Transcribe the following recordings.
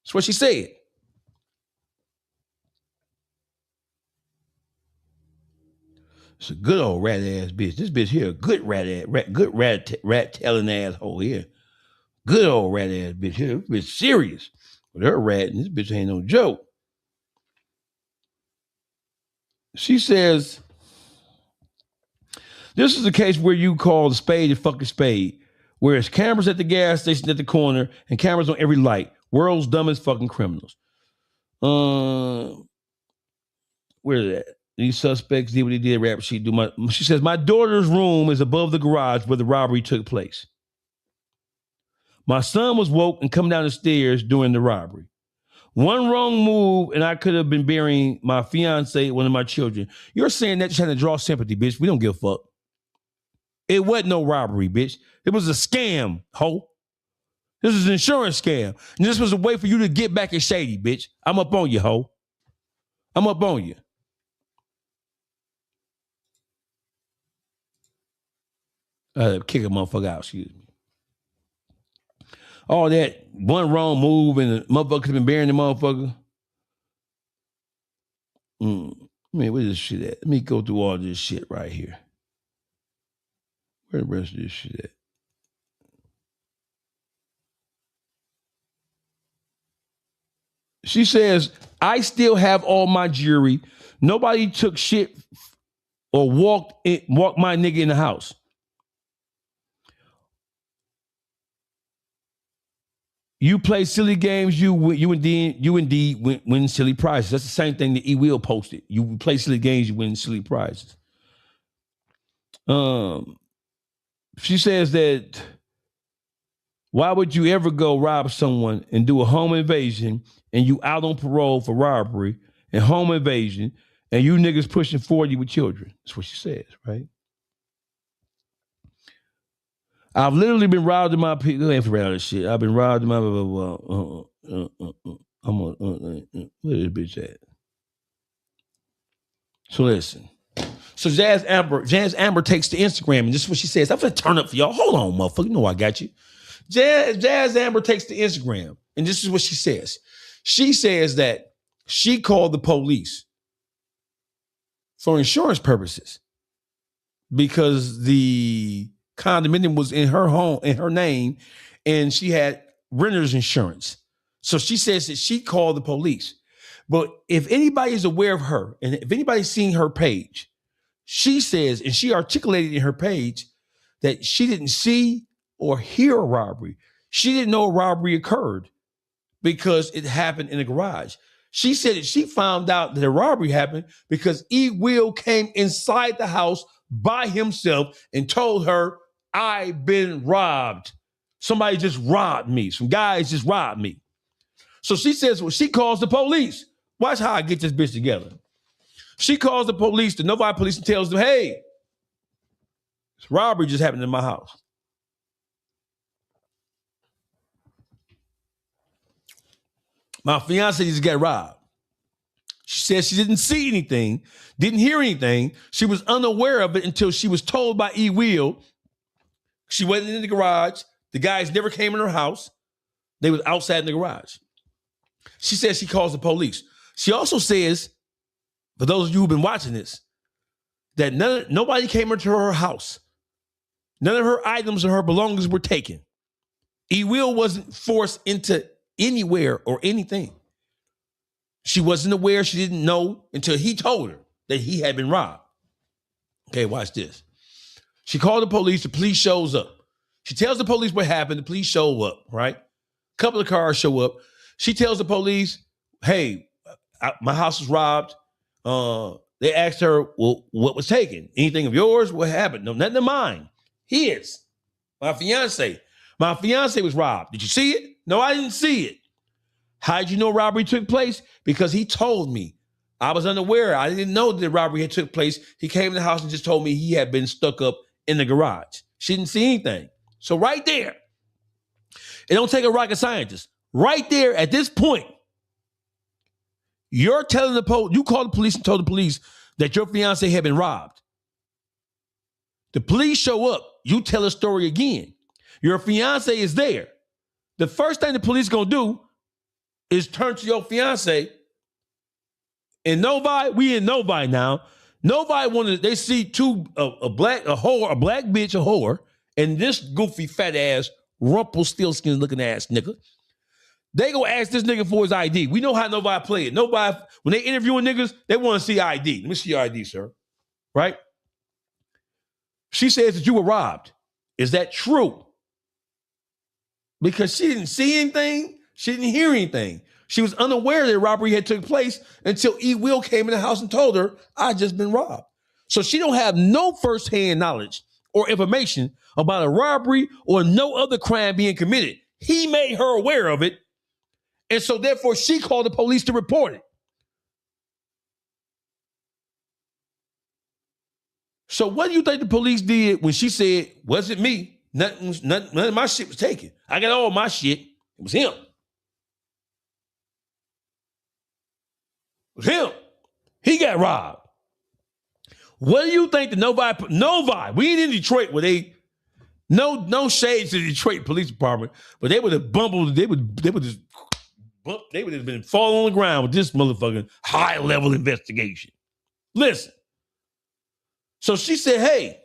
That's what she said. It's a good old rat ass bitch. This bitch here, a good rat telling asshole here. Good old rat ass bitch here. This bitch serious with her rat, and this bitch ain't no joke. She says, this is a case where you call the spade a fucking spade, where it's cameras at the gas station at the corner and cameras on every light. World's dumbest fucking criminals. Where is that? These suspects did what they did. Rap sheet do she says, my daughter's room is above the garage where the robbery took place. My son was woke and come down the stairs during the robbery. One wrong move and I could have been burying my fiance, one of my children. You're saying that trying to draw sympathy, bitch. We don't give a fuck. It wasn't no robbery, bitch. It was a scam, ho. This is an insurance scam. And this was a way for you to get back at Shady, bitch. I'm up on you, ho. I'm up on you. Kick a motherfucker out, excuse me. All that one wrong move and the motherfucker could have been burying the motherfucker. Man, where's this shit at? Let me go through all this shit right here. Where the rest of this shit at? She says, I still have all my jewelry. Nobody took shit or walked my nigga in the house. You play silly games, you indeed win silly prizes. That's the same thing that E. Will posted. You play silly games, you win silly prizes. She says that, why would you ever go rob someone and do a home invasion and you out on parole for robbery and home invasion and you niggas pushing 40 with children? That's what she says, right? I've literally been robbed in my people. I ain't for real this shit. I've been robbed in my where this bitch at? So listen. So Jazz Amber takes to Instagram, and this is what she says. I'm gonna turn up for y'all. Hold on, motherfucker. You know I got you. Jazz Amber takes to Instagram, and this is what she says. She says that she called the police for insurance purposes because the condominium was in her home, in her name, and she had renter's insurance. So she says that she called the police. But if anybody is aware of her, and if anybody's seen her page, she says, and she articulated in her page, that she didn't see or hear a robbery. She didn't know a robbery occurred because it happened in a garage. She said that she found out that a robbery happened because E. Will came inside the house by himself and told her, I've been robbed. Somebody just robbed me. Some guys just robbed me. So she says, well, she calls the police. Watch how I get this bitch together. She calls the police, the Novi police, and tells them, hey, this robbery just happened in my house. My fiance just got robbed. She said she didn't see anything, didn't hear anything. She was unaware of it until she was told by E. Will. She went in the garage. The guys never came in her house. They was outside in the garage. She says she calls the police. She also says, for those of you who've been watching this, that nobody came into her house. None of her items or her belongings were taken. E. Will wasn't forced into anywhere or anything. She wasn't aware. She didn't know until he told her that he had been robbed. Okay, watch this. She called the police. The police shows up. She tells the police what happened. The police show up, right? A couple of cars show up. She tells the police, hey, my house was robbed. They asked her, well, what was taken? Anything of yours? What happened? No, nothing of mine. His. My fiance. My fiance was robbed. Did you see it? No, I didn't see it. How did you know robbery took place? Because he told me. I was unaware. I didn't know that the robbery had took place. He came in the house and just told me he had been stuck up in the garage. She didn't see anything. So right there, it don't take a rocket scientist. Right there at this point, you're telling the police, you called the police and told the police that your fiance had been robbed. The police show up. You tell a story again. Your fiance is there. The first thing the police gonna do is turn to your fiance. In Novi, we in Novi now. Nobody wanted, they see a black bitch, a whore, and this goofy fat ass Rumpelstiltskin looking ass nigga. They go ask this nigga for his ID. We know how Novi play it. Nobody, when they interviewing niggas, they want to see ID. Let me see your ID, sir. Right? She says that you were robbed. Is that true? Because she didn't see anything. She didn't hear anything. She was unaware that robbery had took place until E. Will came in the house and told her, I just been robbed. So she don't have no firsthand knowledge or information about a robbery or no other crime being committed. He made her aware of it. And so therefore she called the police to report it. So what do you think the police did when she said, wasn't me? None of my shit was taken. I got all my shit. It was him. It was him. He got robbed. What do you think the Novi, we ain't in Detroit where they, no shades to the Detroit Police Department, but they would have bumbled, they would have been falling on the ground with this motherfucking high-level investigation. Listen. So she said, hey,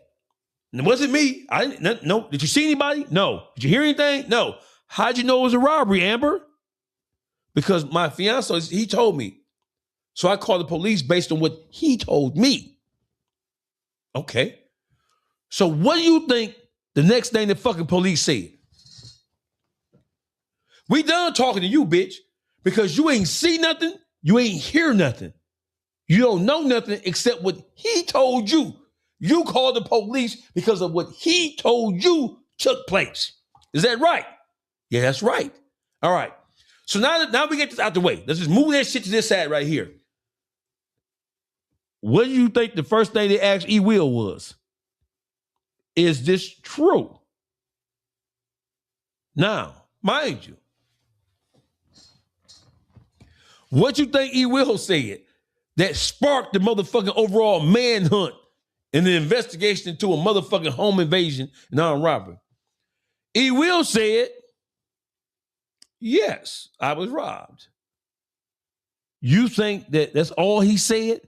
it wasn't me. I didn't, no. Did you see anybody? No. Did you hear anything? No. How'd you know it was a robbery, Amber? Because my fiance, he told me. So I called the police based on what he told me. Okay. So what do you think the next thing the fucking police said? We done talking to you, bitch, because you ain't see nothing, you ain't hear nothing. You don't know nothing except what he told you. You called the police because of what he told you took place. Is that right? Yeah, that's right. All right. So now we get this out the way. Let's just move that shit to this side right here. What do you think the first thing they asked E. Will was? Is this true? Now, mind you, what you think E. Will said that sparked the motherfucking overall manhunt and the investigation into a motherfucking home invasion and armed robbery? E. Will said, yes, I was robbed. You think that that's all he said?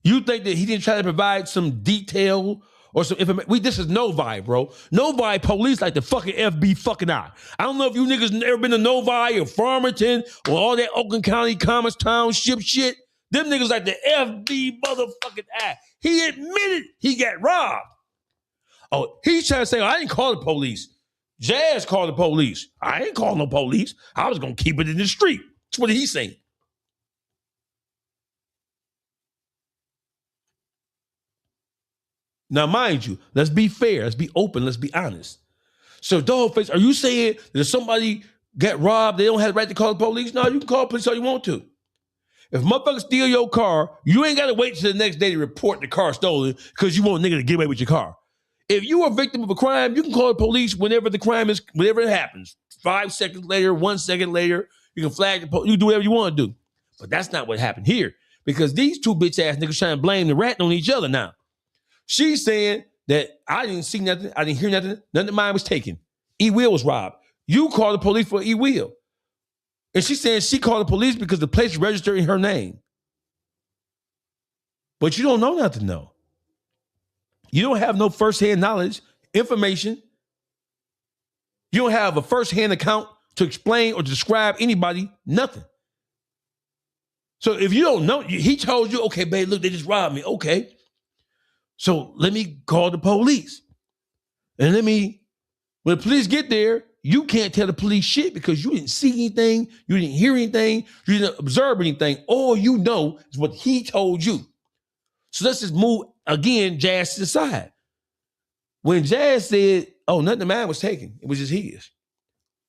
You think that he didn't try to provide some detail or some information? This is Novi, bro. Novi police like the fucking FBI fucking eye. I don't know if you niggas never been to Novi or Farmington or all that Oakland County, Commerce Township shit. Them niggas like the FBI motherfucking eye. He admitted he got robbed. Oh, he's trying to say, I didn't call the police. Jazz called the police. I ain't calling no police. I was going to keep it in the street. That's what he's saying. Now, mind you, let's be fair. Let's be open. Let's be honest. So, Dawgface, are you saying that if somebody got robbed, they don't have the right to call the police? No, you can call the police all you want to. If motherfuckers steal your car, you ain't got to wait till the next day to report the car stolen because you want a nigga to get away with your car. If you are a victim of a crime, you can call the police whenever the crime is, whenever it happens. 5 seconds later, 1 second later, you can flag the police. You can do whatever you want to do. But that's not what happened here because these two bitch ass niggas trying to blame the rat on each other now. She's saying that I didn't see nothing. I didn't hear nothing. None of mine was taken. E. Will was robbed. You called the police for E. Will. And she's saying she called the police because the place registered in her name. But you don't know nothing, though. You don't have no firsthand knowledge, information. You don't have a firsthand account to explain or to describe anybody, nothing. So if you don't know, he told you, okay, babe, look, they just robbed me. Okay. So let me call the police. And when the police get there, you can't tell the police shit because you didn't see anything, you didn't hear anything, you didn't observe anything. All you know is what he told you. So let's just move, again, Jazz to the side. When Jazz said, oh, nothing of mine was taken, it was just his.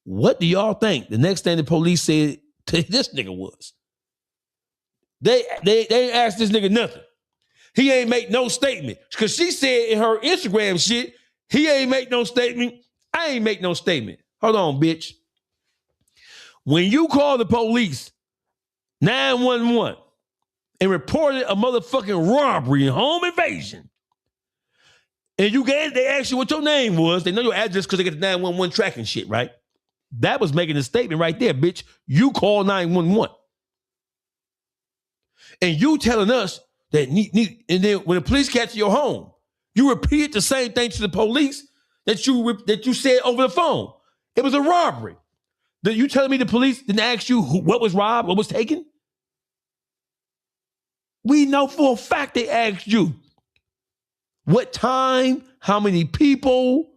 What do y'all think the next thing the police said to this nigga was? They asked this nigga nothing. He ain't make no statement. Because she said in her Instagram shit, he ain't make no statement. I ain't make no statement. Hold on, bitch. When you call the police, 911, and reported a motherfucking robbery and home invasion, and they asked you what your name was, they know your address because they get the 911 tracking shit, right? That was making a statement right there, bitch. You call 911. And you telling us that, and then when the police catch your home, you repeated the same thing to the police that you said over the phone. It was a robbery. You telling me the police didn't ask you what was robbed, what was taken? We know for a fact they asked you what time, how many people,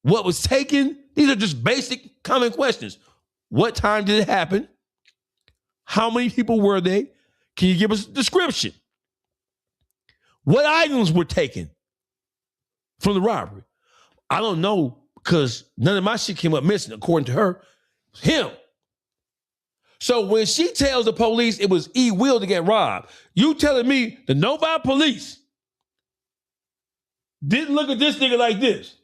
what was taken. These are just basic common questions. What time did it happen? How many people were they? Can you give us a description? What items were taken from the robbery? I don't know, because none of my shit came up missing, according to her. Him. So when she tells the police it was E. Will to get robbed, you telling me the Novi police didn't look at this nigga like this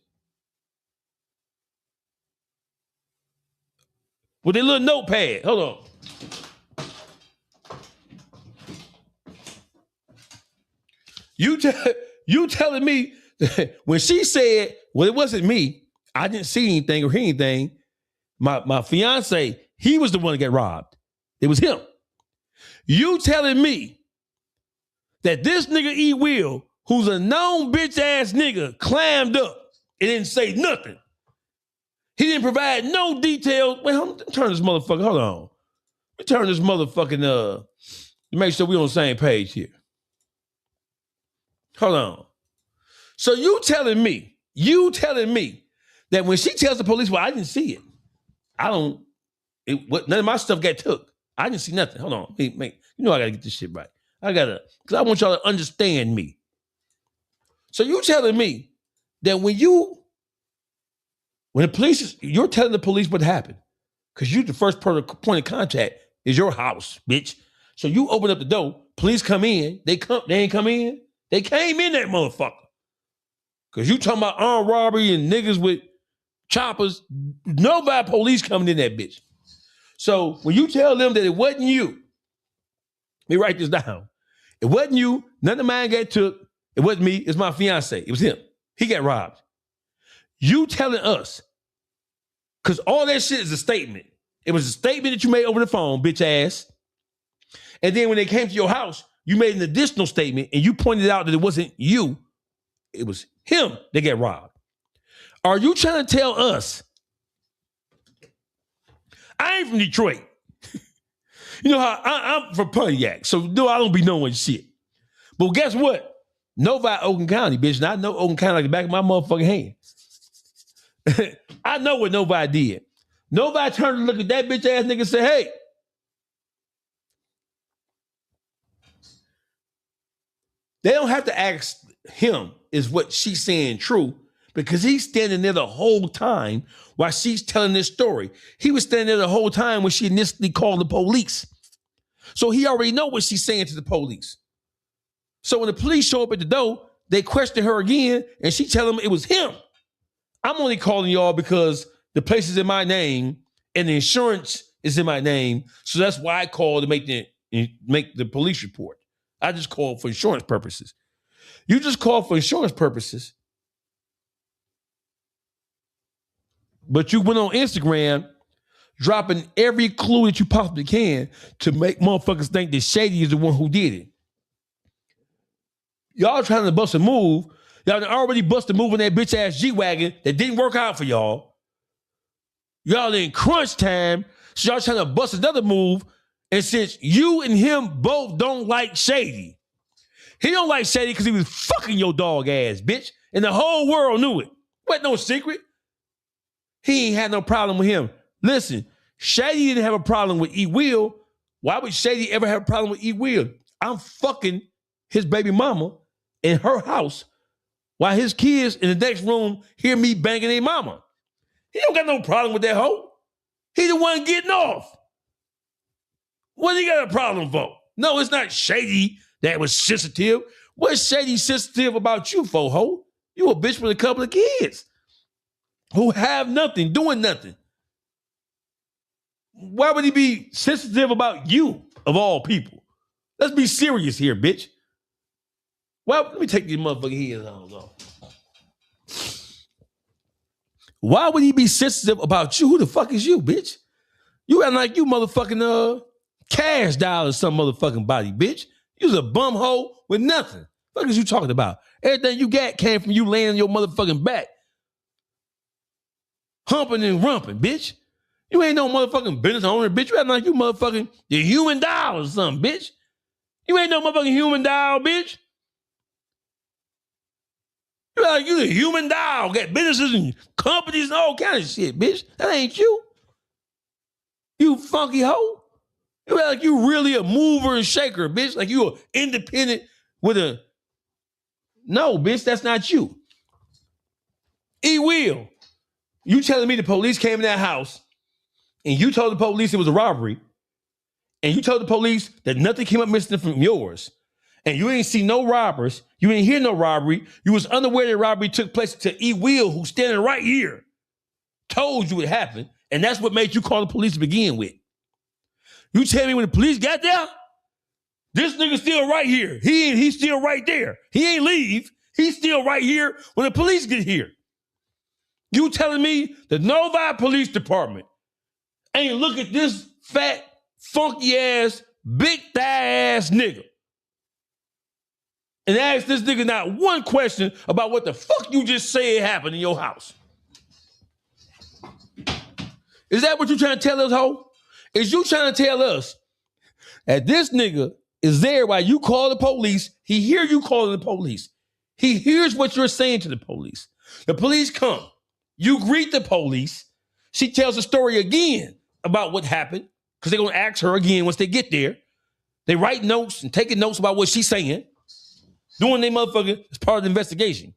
with their little notepad? Hold on. You telling me that when she said, well, it wasn't me, I didn't see anything or hear anything, my fiance, he was the one that got robbed. It was him. You telling me that this nigga E. Will, who's a known bitch ass nigga, climbed up and didn't say nothing. He didn't provide no details. Wait, turn this motherfucker, hold on. Let me turn this motherfucking, to make sure we on the same page here. Hold on. So you telling me that when she tells the police, well, I didn't see it. None of my stuff got took. I didn't see nothing. Hold on. You know I gotta get this shit right. Because I want y'all to understand me. So you telling me that when the police, you're telling the police what happened. Because you the first point of contact is your house, bitch. So you open up the door, police come in, they ain't come in. They came in that motherfucker. Because you talking about armed robbery and niggas with choppers. Nobody police coming in that bitch. So when you tell them that it wasn't you, let me write this down. It wasn't you. None of mine got took. It wasn't me. It's my fiance. It was him. He got robbed. You telling us, because all that shit is a statement. It was a statement that you made over the phone, bitch ass. And then when they came to your house, you made an additional statement and you pointed out that it wasn't you. It was him that got robbed. Are you trying to tell us? I ain't from Detroit. You know how I'm from Pontiac, so no, I don't be knowing shit. But guess what? Novi, Oakland County, bitch. And I know Oakland County like the back of my motherfucking hand. I know what Novi did. Novi turned to look at that bitch ass nigga and said, hey, they don't have to ask him, is what she's saying true? Because he's standing there the whole time while she's telling this story. He was standing there the whole time when she initially called the police. So he already know what she's saying to the police. So when the police show up at the door, they question her again, and she tell them it was him. I'm only calling y'all because the place is in my name and the insurance is in my name. So that's why I called to make the police report. I just called for insurance purposes. You just called for insurance purposes, but you went on Instagram dropping every clue that you possibly can to make motherfuckers think that Shady is the one who did it. Y'all trying to bust a move. Y'all already busted a move in that bitch ass G-Wagon that didn't work out for y'all. Y'all in crunch time, so y'all trying to bust another move. And since you and him both don't like Shady, he don't like Shady because he was fucking your dog ass, bitch. And the whole world knew it. Wasn't no secret. He ain't had no problem with him. Listen, Shady didn't have a problem with E. Will. Why would Shady ever have a problem with E. Will? I'm fucking his baby mama in her house while his kids in the next room hear me banging their mama. He don't got no problem with that hoe. He the one getting off. What he got a problem for? No, it's not Shady that was sensitive. What's Shady sensitive about you for, hoe? You a bitch with a couple of kids who have nothing, doing nothing. Why would he be sensitive about you, of all people? Let's be serious here, bitch. Well, let me take these motherfucking heels on. Why would he be sensitive about you? Who the fuck is you, bitch? You act like you motherfucking cash doll or some motherfucking body, bitch. You's a bum hoe with nothing. What is you talking about? Everything you got came from you laying on your motherfucking back. Humping and rumping, bitch. You ain't no motherfucking business owner, bitch. You act like you motherfucking the human doll or something, bitch. You ain't no motherfucking human doll, bitch. You act like you the human doll. Got businesses and companies and all kind of shit, bitch. That ain't you. You funky hoe. You act like you really a mover and shaker, bitch. Like you are independent with a... No, bitch, that's not you. E-Will, you telling me the police came in that house and you told the police it was a robbery and you told the police that nothing came up missing from yours and you ain't see no robbers, you ain't hear no robbery, you was unaware that robbery took place until E-Will, who's standing right here, told you it happened, and that's what made you call the police to begin with. You tell me when the police got there, this nigga still right here. He's still right there. He ain't leave. He's still right here when the police get here. You telling me the Novi Police Department ain't look at this fat, funky ass, big thigh ass nigga and ask this nigga not one question about what the fuck you just said happened in your house? Is that what you trying to tell us, ho? Is you trying to tell us that this nigga is there while you call the police? He hear you calling the police. He hears what you're saying to the police. The police come. You greet the police. She tells the story again about what happened because they're going to ask her again once they get there. They write notes and taking notes about what she's saying. Doing their motherfucker as part of the investigation.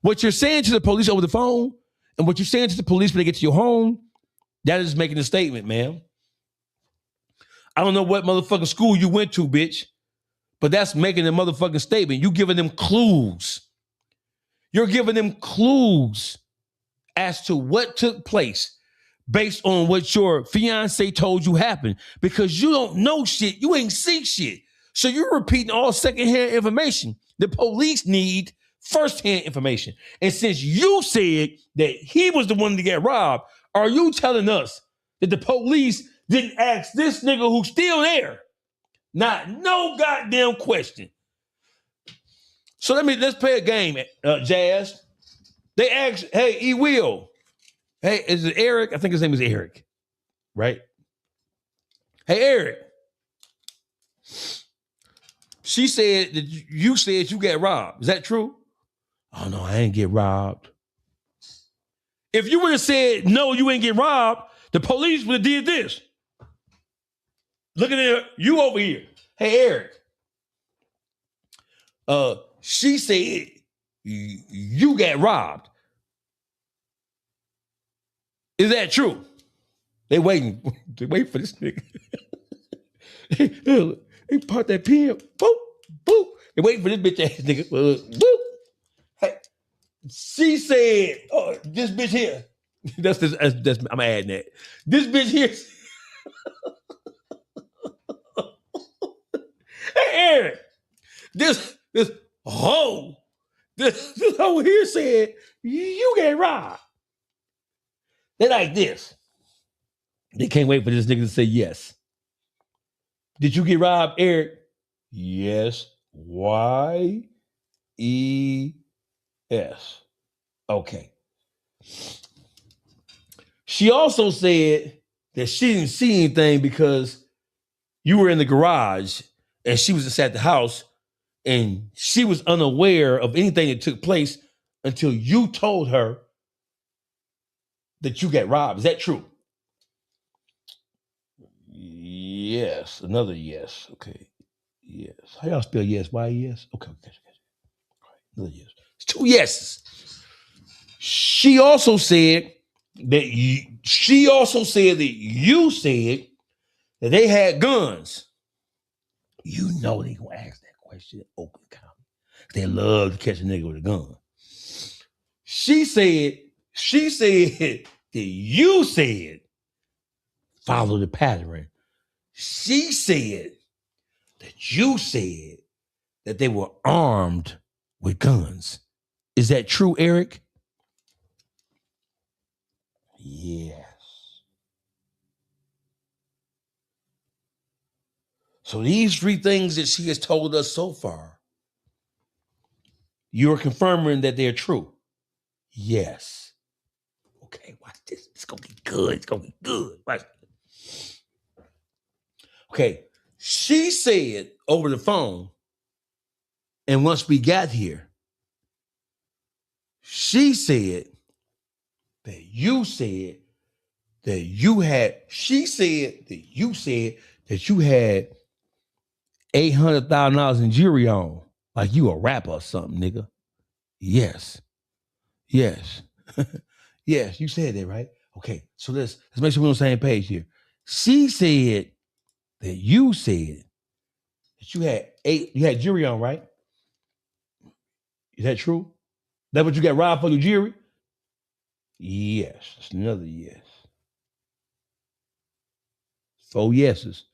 What you're saying to the police over the phone and what you're saying to the police when they get to your home, that is making a statement, ma'am. I don't know what motherfucking school you went to, bitch, but that's making a motherfucking statement. You giving them clues. You're giving them clues as to what took place based on what your fiance told you happened because you don't know shit. You ain't see shit. So you're repeating all secondhand information. The police need firsthand information. And since you said that he was the one to get robbed, are you telling us that the police didn't ask this nigga who's still there? Not no goddamn question. So let's play a game, Jazz. They asked, hey, E-Will. Hey, is it Eric? I think his name is Eric, right? Hey, Eric. She said that you said you got robbed. Is that true? Oh, no, I ain't get robbed. If you would have said, no, you ain't get robbed, the police would have did this. Look at you over here. Hey, Eric. She said you got robbed. Is that true? They waiting for this nigga. They part that pen. Boop, boop. They waiting for this bitch ass nigga. Boop. Hey, she said, oh, this bitch here. That's I'm adding that. This bitch here. Hey, Eric. This hoe here said you get robbed. They like this. They can't wait for this nigga to say yes. Did you get robbed, Eric? Yes. Y-E-S. Okay. She also said that she didn't see anything because you were in the garage and she was inside the house and she was unaware of anything that took place until you told her that you got robbed. Is that true? Yes. Another yes. Okay. Yes. How y'all spell yes? Y-E-S? Okay. Another yes. It's two yeses. She also said that you said that they had guns. You know they gonna ask that question in Oakland County. They love to catch a nigga with a gun. She said that you said follow the pattern. She said that you said that they were armed with guns. Is that true, Eric? Yes. So these three things that she has told us so far, you're confirming that they're true. Yes. Okay, watch this. It's gonna be good. It's gonna be good. Watch. Okay. She said over the phone, and once we got here, she said that you said that you had, she said that you said that you had $800,000 in jewelry on, like you a rapper or something, nigga. Yes. Yes. Yes, you said that, right? Okay, so let's make sure we're on the same page here. She said that you said that you had jewelry on, right? Is that true? That what you got robbed for the jewelry? Yes, that's another yes. 4 yeses.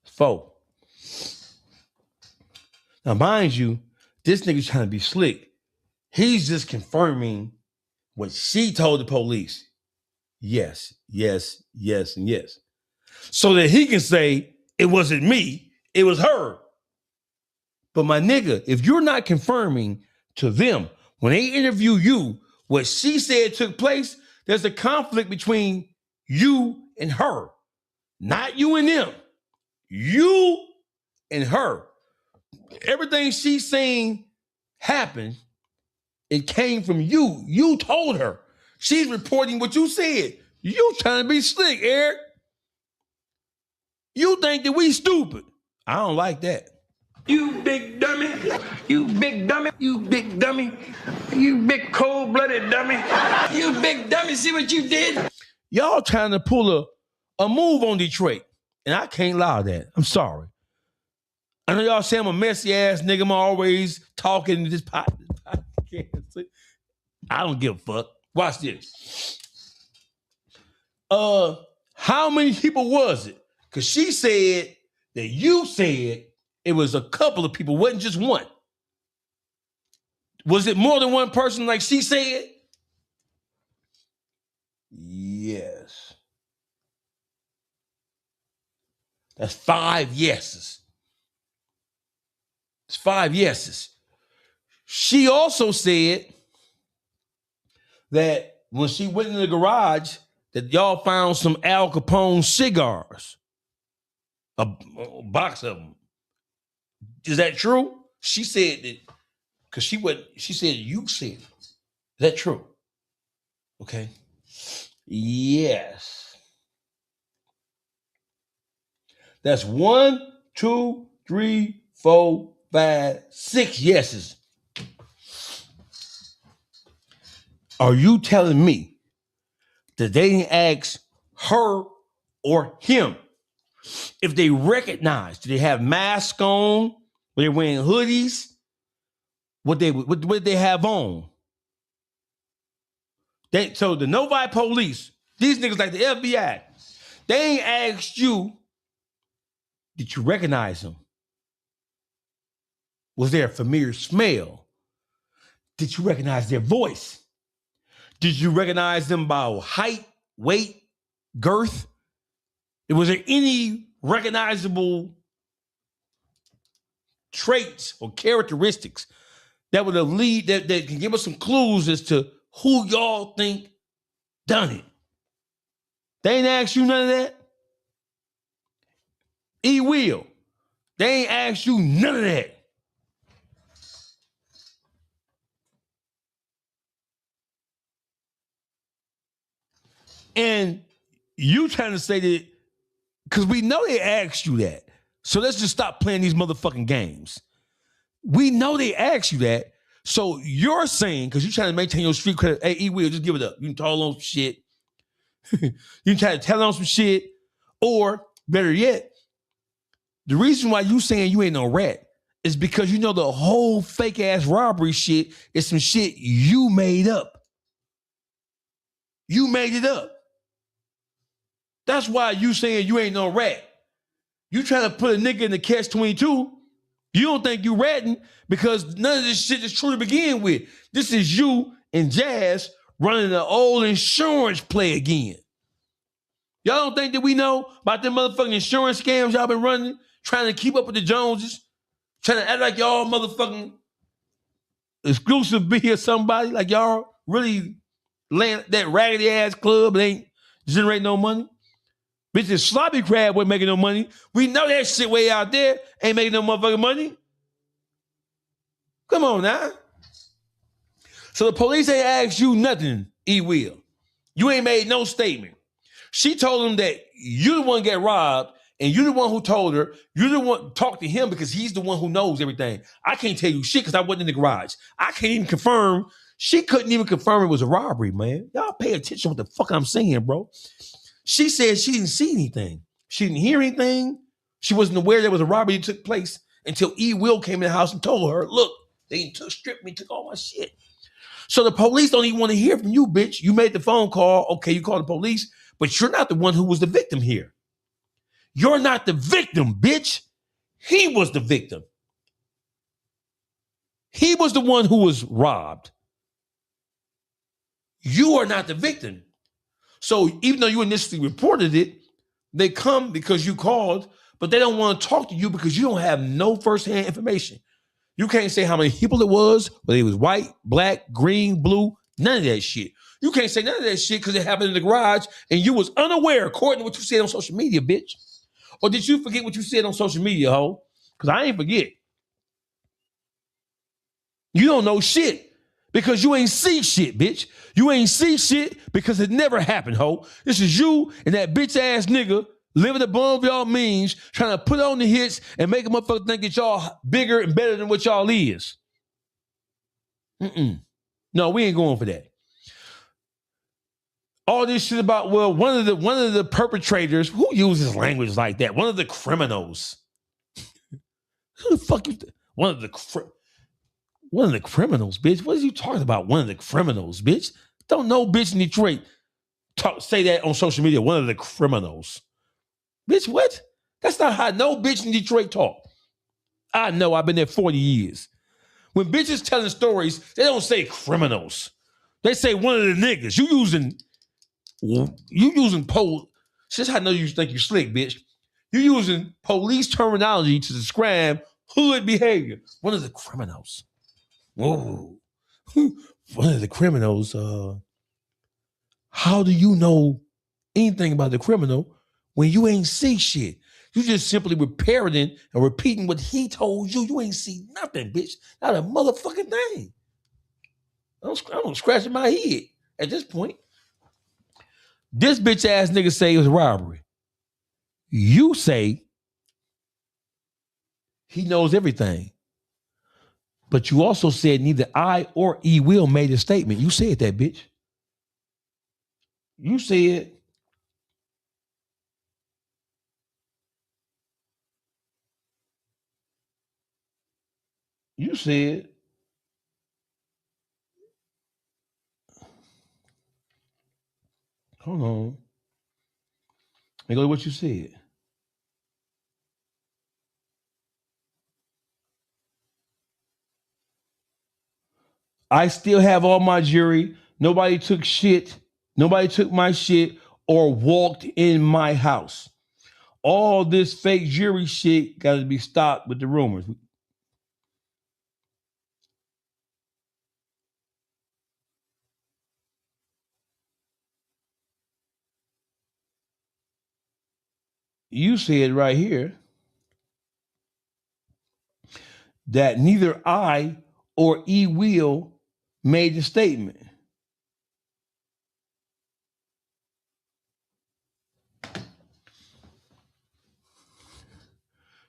4. Now, mind you, this nigga's trying to be slick. He's just confirming what she told the police. Yes, yes, yes, and yes. So that he can say, it wasn't me, it was her. But my nigga, if you're not confirming to them, when they interview you, what she said took place, there's a conflict between you and her. Not you and them. You and her. Everything she's saying happened. It came from you. You told her. She's reporting what you said. You trying to be slick, Eric. You think that we stupid. I don't like that. You big dummy. You big dummy. You big dummy. You big cold-blooded dummy. You big dummy. See what you did? Y'all trying to pull a move on Detroit. And I can't allow that. I'm sorry. I know y'all say I'm a messy ass nigga. I'm always talking to this podcast. I don't give a fuck. Watch this. How many people was it? Because she said that you said it was a couple of people, wasn't just one. Was it more than one person like she said? Yes. That's 5 yeses. It's 5 yeses. She also said that when she went in the garage, that y'all found some Al Capone cigars. A box of them. Is that true? She said that, because she said you said it. Is that true? Okay. Yes. That's 1, 2, 3, 4, 5, 6 yeses. Are you telling me that they didn't ask her or him if they recognize? Do they have masks on? Were they wearing hoodies? What they have on? So the Novi police, these niggas like the FBI, they ain't asked you, did you recognize them? Was there a familiar smell? Did you recognize their voice? Did you recognize them by height, weight, girth? Was there any recognizable traits or characteristics that would have that can give us some clues as to who y'all think done it? They ain't asked you none of that. Will, they ain't asked you none of that. And you trying to say that, because we know they asked you that. So let's just stop playing these motherfucking games. We know they asked you that. So you're saying, because you're trying to maintain your street credit, hey, Will, just give it up. You can tell on some shit. You can try to tell on some shit. Or better yet, the reason why you saying you ain't no rat is because you know the whole fake ass robbery shit is some shit you made up. You made it up. That's why you saying you ain't no rat. You trying to put a nigga in the catch-22. You don't think you ratting because none of this shit is true to begin with. This is you and Jazz running the old insurance play again. Y'all don't think that we know about them motherfucking insurance scams y'all been running, trying to keep up with the Joneses, trying to act like y'all motherfucking exclusive be or somebody, like y'all really laying that raggedy ass club that ain't generating no money. Bitches, sloppy crab wasn't making no money. We know that shit way out there ain't making no motherfucking money. Come on now. So the police ain't asked you nothing, E. Will. You ain't made no statement. She told him that you the one get robbed, and you the one who told her, you the one talk to him because he's the one who knows everything. I can't tell you shit because I wasn't in the garage. I can't even confirm. She couldn't even confirm it was a robbery, man. Y'all pay attention to what the fuck I'm saying, bro. She said she didn't see anything. She didn't hear anything. She wasn't aware there was a robbery that took place until E. Will came in the house and told her, look, they stripped me, took all my shit. So the police don't even want to hear from you, bitch. You made the phone call. Okay, you called the police, but you're not the one who was the victim here. You're not the victim, bitch. He was the victim. He was the one who was robbed. You are not the victim. So even though you initially reported it, they come because you called, but they don't want to talk to you because you don't have no firsthand information. You can't say how many people it was, whether it was white, black, green, blue, none of that shit. You can't say none of that shit because it happened in the garage and you was unaware according to what you said on social media, bitch. Or did you forget what you said on social media, ho? Because I ain't forget. You don't know shit because you ain't see shit, bitch. You ain't see shit because it never happened, ho. This is you and that bitch-ass nigga living above y'all means, trying to put on the hits and make a motherfucker think that y'all bigger and better than what y'all is. No, we ain't going for that. All this shit about, well, one of the perpetrators, who uses language like that? One of the criminals. Who the fuck is one of the criminals, bitch? What are you talking about? One of the criminals, bitch? Don't no bitch in Detroit say that on social media. One of the criminals. Bitch, what? That's not how no bitch in Detroit talk. I know, I've been there 40 years. When bitches telling stories, they don't say criminals. They say one of the niggas. You using this is how I know you think you slick, bitch. You using police terminology to describe hood behavior. One of the criminals. Whoa. One of the criminals. How do you know anything about the criminal when you ain't see shit? You just simply parroting and repeating what he told you. You ain't see nothing, bitch. Not a motherfucking thing. I'm scratching my head at this point. This bitch ass nigga say it was a robbery. You say he knows everything. But you also said neither I or E. Will made a statement. You said that, bitch. You said hold on. Let me go to what you said. I still have all my jewelry. Nobody took shit. Nobody took my shit or walked in my house. All this fake jewelry shit got to be stopped with the rumors. You said right here that neither I or E. Will made the statement.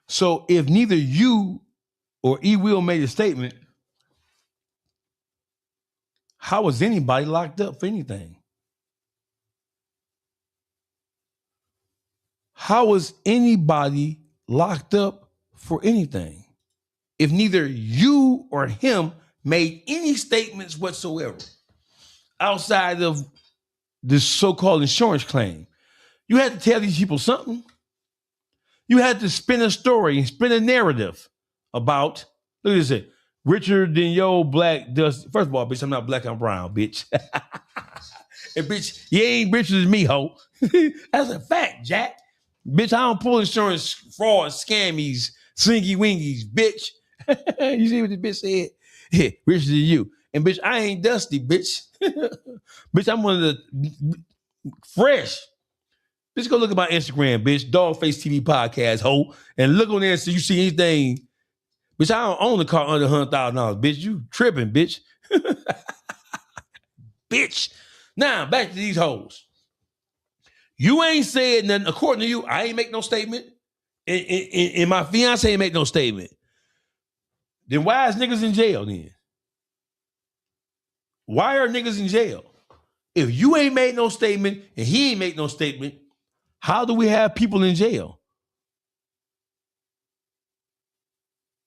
So if neither you or E. Will made a statement, how was anybody locked up for anything? How was anybody locked up for anything? If neither you or him made any statements whatsoever outside of this so-called insurance claim, you had to tell these people something. You had to spin a story and spin a narrative about, look at this, richer than your black dust. First of all, bitch, I'm not black, I'm brown, bitch. And bitch, you ain't richer than me, ho. That's a fact, Jack. Bitch, I don't pull insurance fraud, scammies, slinky wingies, bitch. You see what this bitch said? Yeah, richer than you. And bitch, I ain't dusty, bitch. Bitch, I'm one of the fresh. Bitch, go look at my Instagram, bitch. Dawgface TV podcast, ho. And look on there so you see anything. Bitch, I don't own a car under $100,000. Bitch, you tripping, bitch. Bitch. Now, back to these hoes. You ain't said nothing. According to you, I ain't make no statement. And my fiance ain't make no statement. Then why is niggas in jail then? Why are niggas in jail? If you ain't made no statement and he ain't make no statement, how do we have people in jail?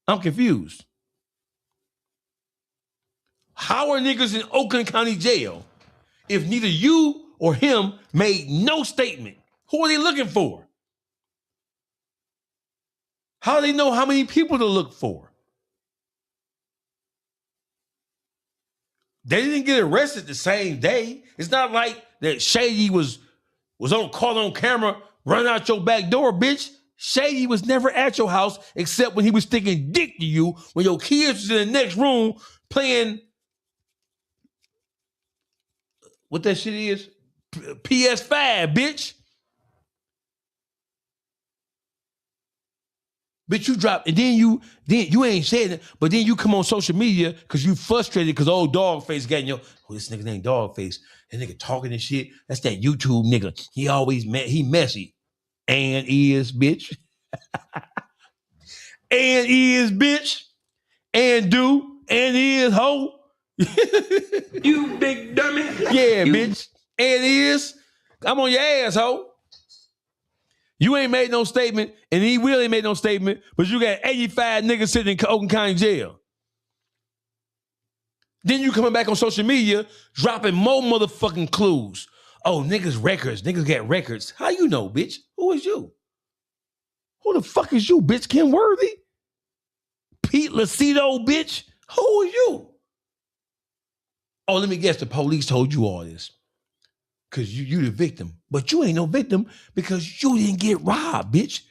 I'm confused. How are niggas in Oakland County Jail if neither you or him made no statement? Who are they looking for? How do they know how many people to look for? They didn't get arrested the same day. It's not like that Shady was caught on camera running out your back door, bitch. Shady was never at your house except when he was sticking dick to you when your kids was in the next room playing what that shit is? PS5, bitch. Bitch, you drop, and then you ain't saying it, but then you come on social media because you frustrated because old Dawgface got in your, oh, this nigga named Dawgface. That nigga talking and shit. That's that YouTube nigga. He messy. And is, bitch. And is, bitch. And do, and is, hoe. You big dummy. Yeah, bitch. And is. I'm on your ass, hoe. You ain't made no statement, and he really ain't made no statement, but you got 85 niggas sitting in Oakland County Jail. Then you coming back on social media, dropping more motherfucking clues. Oh, niggas get records. How you know, bitch? Who is you? Who the fuck is you, bitch? Ken Worthy? Pete Lucido, bitch? Who are you? Oh, let me guess, the police told you all this. Because you the victim. But you ain't no victim because you didn't get robbed, bitch.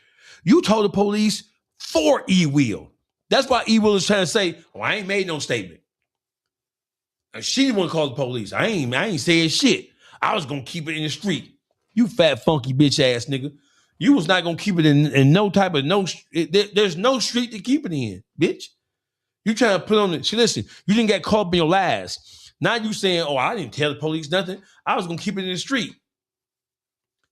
You told the police for E-Will. That's why E-Will is trying to say, oh, I ain't made no statement. And she didn't want to call the police. I ain't saying shit. I was going to keep it in the street. You fat, funky bitch ass nigga. You was not going to keep it in no type of there's no street to keep it in, bitch. You trying to put on it. Listen, you didn't get caught up in your lies. Now you saying, oh, I didn't tell the police nothing. I was going to keep it in the street.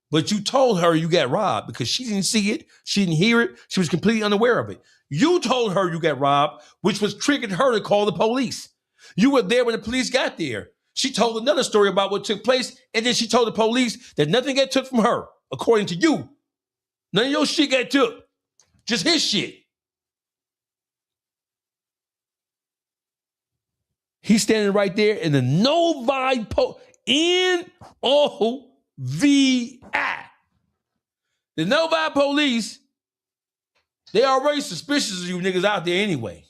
But you told her you got robbed because she didn't see it. She didn't hear it. She was completely unaware of it. You told her you got robbed, which was triggered her to call the police. You were there when the police got there. She told another story about what took place, and then she told the police that nothing got took from her, according to you. None of your shit got took. Just his shit. He's standing right there in the Novi N-O-V-I. The Novi police, they already suspicious of you niggas out there anyway.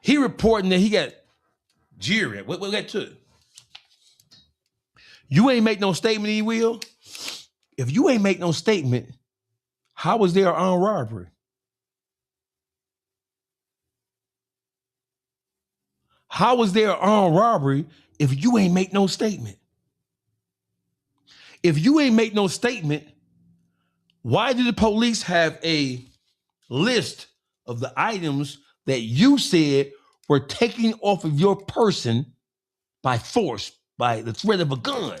He reporting that he got jury. What got to it? You ain't make no statement, E-Will. If you ain't make no statement, how was there an armed robbery? How was there an armed robbery if you ain't make no statement? If you ain't make no statement, why did the police have a list of the items that you said were taken off of your person by force, by the threat of a gun?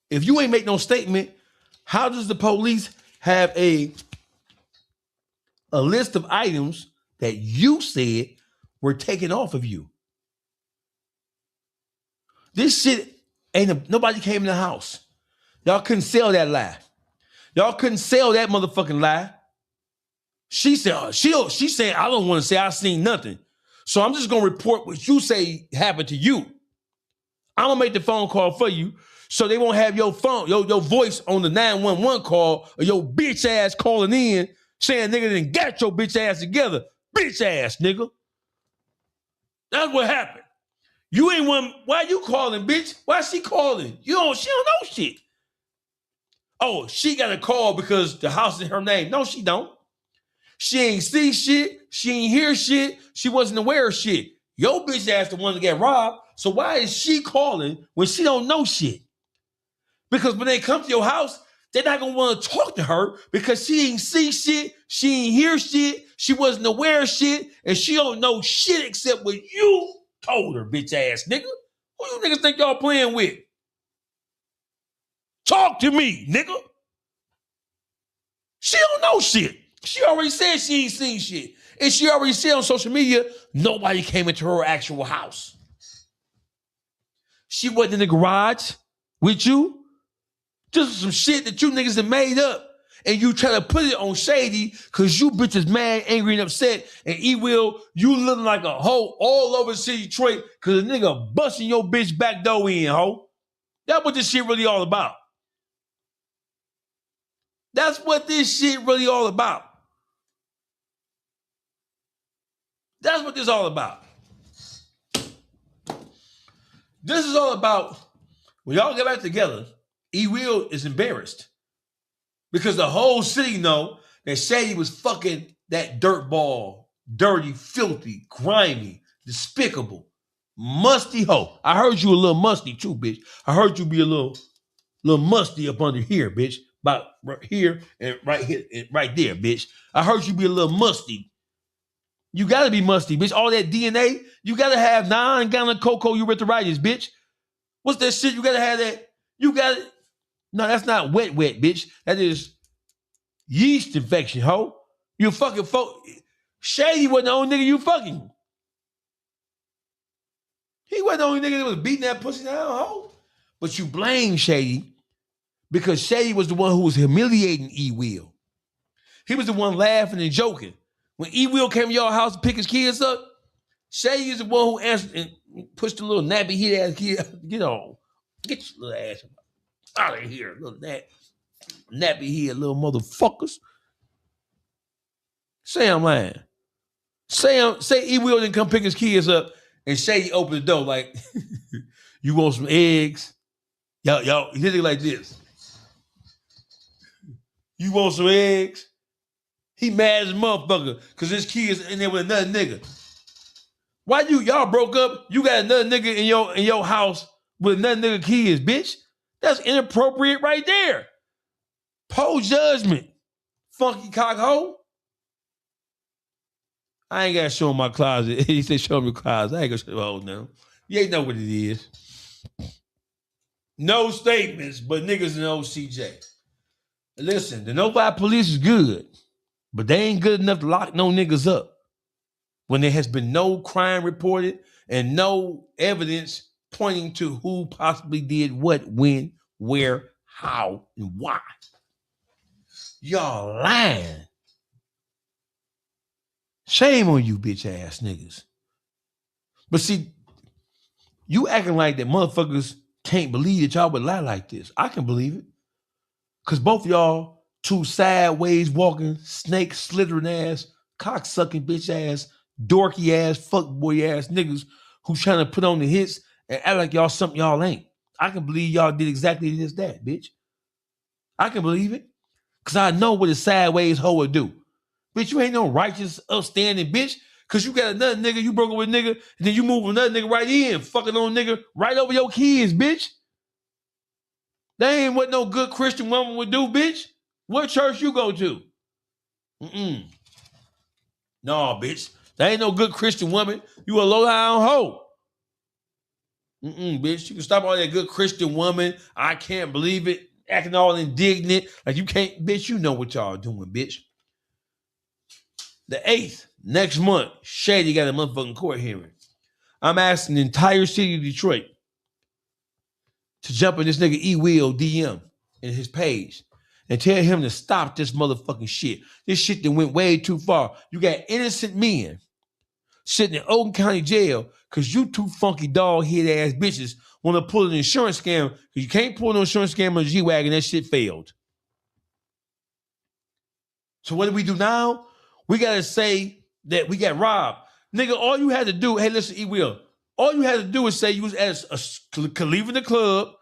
If you ain't make no statement, how does the police have a list of items that you said were taken off of you? This shit nobody came in the house. Y'all couldn't sell that lie. Y'all couldn't sell that motherfucking lie. She said, she said, I don't want to say I seen nothing. So I'm just gonna report what you say happened to you. I'm gonna make the phone call for you so they won't have your phone, your voice on the 911 call or your bitch ass calling in saying nigga didn't get your bitch ass together. Bitch ass nigga. That's what happened. You ain't one. Why you calling, bitch? Why she calling? She don't know shit. Oh, she got a call because the house in her name. No, she don't. She ain't see shit. She ain't hear shit. She wasn't aware of shit. Your bitch ass the one to get robbed. So why is she calling when she don't know shit? Because when they come to your house, they're not gonna want to talk to her because she ain't see shit, she ain't hear shit, she wasn't aware of shit, and she don't know shit except what you told her, bitch ass nigga. Who you niggas think y'all playing with? Talk to me, nigga. She don't know shit. She already said she ain't seen shit. And she already said on social media, nobody came into her actual house. She wasn't in the garage with you. This is some shit that you niggas have made up. And you try to put it on Shady because you bitches mad, angry, and upset. And E-Will, you looking like a hoe all over the city Detroit because a nigga busting your bitch back door in, hoe. That's what this shit really all about. That's what this shit really all about. That's what this is all about. This is all about when y'all get back together, E-Will is embarrassed because the whole city know that Shady was fucking that dirtball, dirty, filthy, grimy, despicable, musty hoe. I heard you a little musty too, bitch. I heard you be a little musty up under here, bitch. About right here and right here and right there, bitch. I heard you be a little musty. You gotta be musty, bitch. All that DNA, you gotta have non-gonococco-urethritis, bitch. What's that shit? You gotta have that. You got it. No, that's not wet, bitch. That is yeast infection, ho. You fucking Shady wasn't the only nigga you fucking. He wasn't the only nigga that was beating that pussy down, ho. But you blame Shady because Shady was the one who was humiliating E-Will. He was the one laughing and joking. When E-Will came to your house to pick his kids up, Shady is the one who answered and pushed the little nappy head ass kid. Get on. Get your little ass out of here, little nappy head little motherfuckers. Say I'm lying. Say E-Will didn't come pick his kids up and Shady opened the door like, you want some eggs? Y'all, he did it like this. You want some eggs? He mad as a motherfucker because his kids in there with another nigga. Why y'all broke up? You got another nigga in your house with another nigga kids, bitch. That's inappropriate right there. Poor judgment, funky cock hoe. I ain't got to show him my closet. He said, show me your closet. I ain't going to show him now. You ain't know what it is. No statements, but niggas know CJ. Listen, the Novi police is good, but they ain't good enough to lock no niggas up when there has been no crime reported and no evidence pointing to who possibly did what, when, where, how, and why. Y'all lying. Shame on you, bitch ass niggas. But see, you acting like that motherfuckers can't believe that y'all would lie like this. I can believe it. Because both y'all two sideways walking, snake slithering ass, cock sucking bitch ass, dorky ass, fuckboy ass niggas who trying to put on the hits and act like y'all something y'all ain't. I can believe y'all did exactly this, that, bitch. I can believe it. Because I know what a sideways hoe would do. Bitch, you ain't no righteous, upstanding bitch. Because you got another nigga, you broke up with a nigga, and then you move another nigga right in, fucking on nigga right over your kids, bitch. That ain't what no good Christian woman would do, bitch. What church you go to? No, bitch. That ain't no good Christian woman. You a low-down hoe. Bitch. You can stop all that good Christian woman. I can't believe it. Acting all indignant. Like you can't, bitch, you know what y'all doing, bitch. The 8th, next month, Shady got a motherfucking court hearing. I'm asking the entire city of Detroit to jump in this nigga E-Will DM in his page and tell him to stop this motherfucking shit. This shit that went way too far. You got innocent men sitting in Oakland County Jail because you two funky dog-head ass bitches want to pull an insurance scam because you can't pull an insurance scam on a G-Wagon. That shit failed. So what do we do now? We got to say that we got robbed. Nigga, all you had to do, hey, listen, E. Will, all you had to do is say you was at leaving the club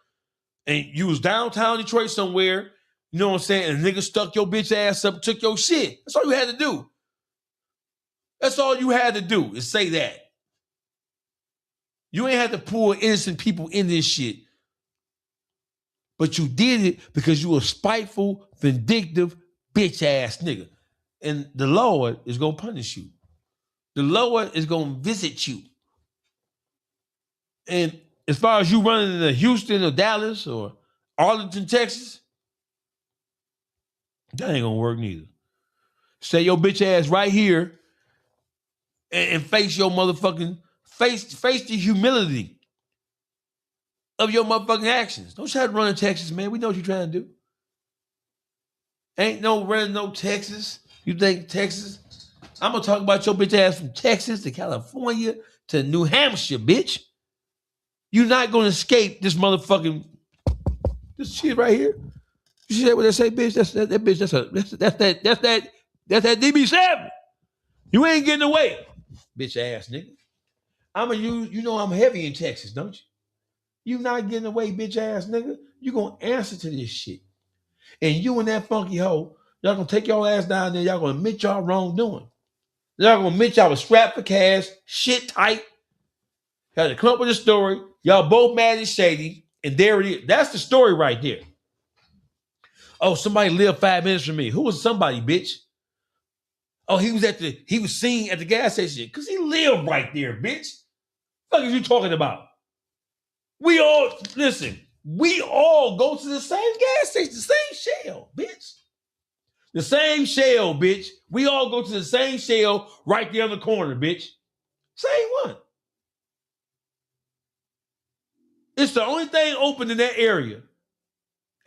and you was downtown Detroit somewhere, you know what I'm saying, and a nigga stuck your bitch ass up, took your shit. That's all you had to do. That's all you had to do is say that. You ain't had to pull innocent people in this shit. But you did it because you a spiteful, vindictive, bitch ass nigga. And the Lord is going to punish you. The Lord is going to visit you. And as far as you running to Houston or Dallas or Arlington, Texas, that ain't going to work neither. Stay your bitch ass right here and face your motherfucking, face the humility of your motherfucking actions. Don't try to run in Texas, man. We know what you're trying to do. Ain't no running no Texas. You think Texas? I'm going to talk about your bitch ass from Texas to California to New Hampshire, bitch. You're not going to escape this motherfucking, this shit right here. You see that what they say, bitch? That's that bitch. That's that DB7. You ain't getting away, bitch ass nigga. You know I'm heavy in Texas, don't you? You not getting away, bitch ass nigga. You gonna answer to this shit. And you and that funky hoe, y'all gonna take your ass down there, y'all gonna admit y'all wrongdoing. Y'all gonna admit y'all was strapped for cash, shit tight. Had to come up with a story. Y'all both mad and shady, and there it is. That's the story right there. Oh, somebody lived 5 minutes from me. Who was somebody, bitch? Oh, he was seen at the gas station because he lived right there, bitch. What the fuck is you talking about? We all go to the same gas station, the same Shell, bitch. The same Shell, bitch. We all go to the same Shell right there on the corner, bitch. Same one. It's the only thing open in that area.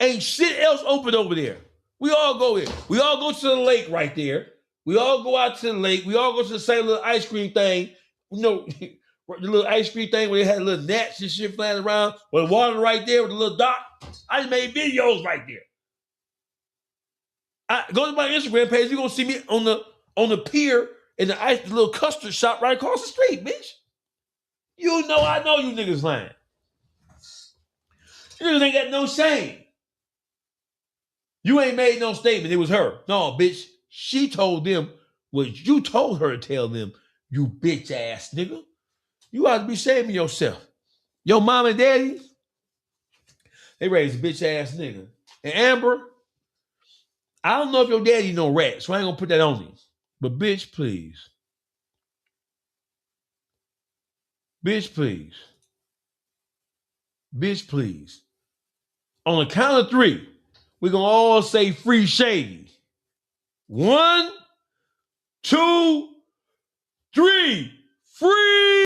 Ain't shit else open over there. We all go there. We all go to the lake right there. We all go out to the lake. We all go to the same little ice cream thing. You know, the little ice cream thing where they had little gnats and shit flying around with the water right there with the little dot. I just made videos right there. Go to my Instagram page. You're going to see me on the pier in the little custard shop right across the street, bitch. You know I know you niggas lying. You niggas ain't got no shame. You ain't made no statement. It was her. No, bitch. She told them what you told her to tell them, you bitch ass nigga. You ought to be shaming yourself. Your mom and daddy, they raised a bitch ass nigga. And Amber, I don't know if your daddy no rat, so I ain't gonna put that on you. But bitch, please. Bitch, please. Bitch, please. On the count of 3, we're gonna all say free shady. 1, 2, 3. Free.